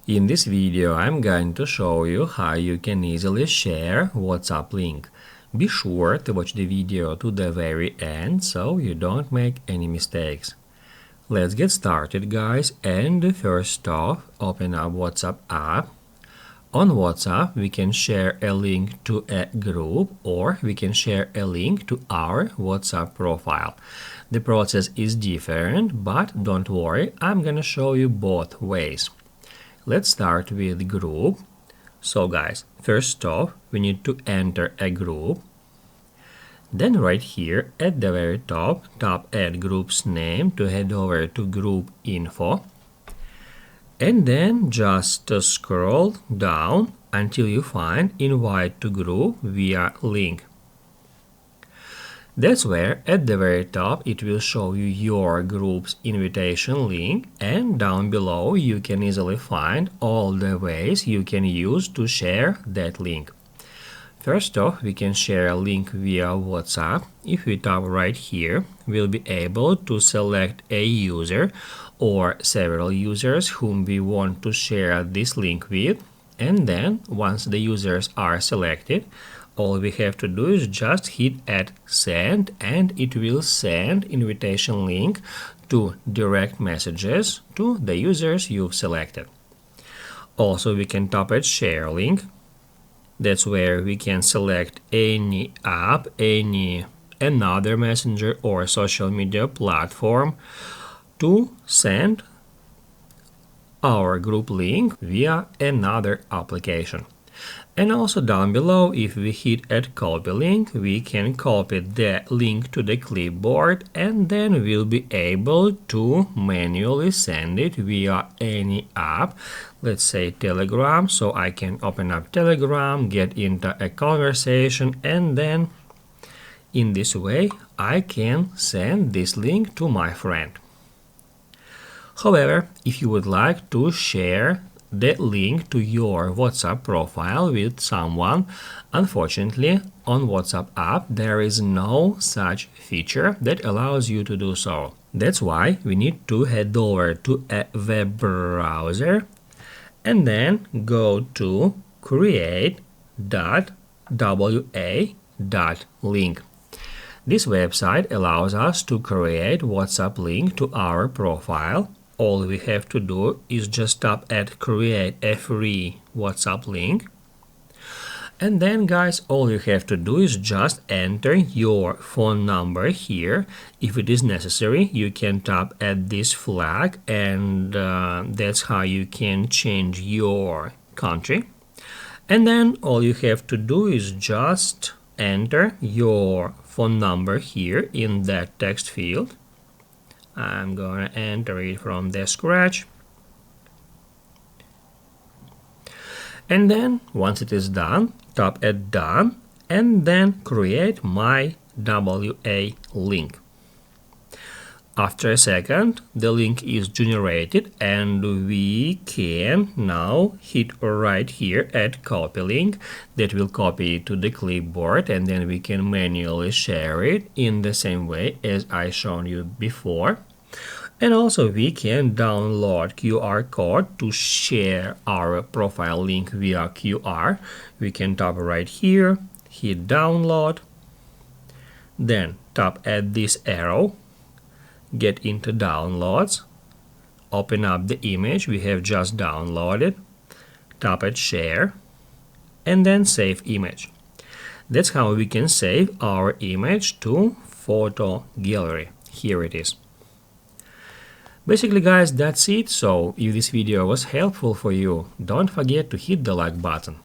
In this video, I'm going to show you how you can easily share WhatsApp link. Be sure to watch the video to the very end so you don't make any mistakes. Let's get started, guys, and first off, open up WhatsApp app. On WhatsApp, we can share a link to a group or we can share a link to our WhatsApp profile. The process is different, but don't worry, I'm gonna show you both ways. Let's start with group. So guys, first off, we need to enter a group. Then right here at the very top, tap add group's name to head over to group info. And then just scroll down until you find invite to group via link. That's where at the very top it will show you your group's invitation link, and down below you can easily find all the ways you can use to share that link. First off, we can share a link via WhatsApp. If we tap right here, we'll be able to select a user or several users whom we want to share this link with, and then once the users are selected, all we have to do is just hit add send, and it will send invitation link to direct messages to the users you've selected. Also, we can tap at share link. That's where we can select any app, another messenger or social media platform to send our group link via another application. And also down below, if we hit add copy link, we can copy the link to the clipboard, and then we'll be able to manually send it via any app. Let's say Telegram, so I can open up Telegram, get into a conversation, and then in this way I can send this link to my friend. However, if you would like to share the link to your WhatsApp profile with someone, unfortunately, on WhatsApp app there is no such feature that allows you to do so. That's why we need to head over to a web browser and then go to create.wa.link. This website allows us to create WhatsApp link to our profile. All we have to do is just tap at create a free WhatsApp link. And then guys, all you have to do is just enter your phone number here. If it is necessary, you can tap at this flag, and that's how you can change your country. And then all you have to do is just enter your phone number here in that text field. I'm gonna enter it from the scratch. And then once it is done, tap at done and then create my WA link. After a second, the link is generated and we can now hit right here at copy link. That will copy it to the clipboard, and then we can manually share it in the same way as I shown you before. And also we can download QR code to share our profile link via QR. We can tap right here, hit download, then tap at this arrow, get into downloads, open up the image we have just downloaded, tap at share, and then save image. That's how we can save our image to photo gallery. Here it is. Basically guys, that's it. So if this video was helpful for you, don't forget to hit the like button.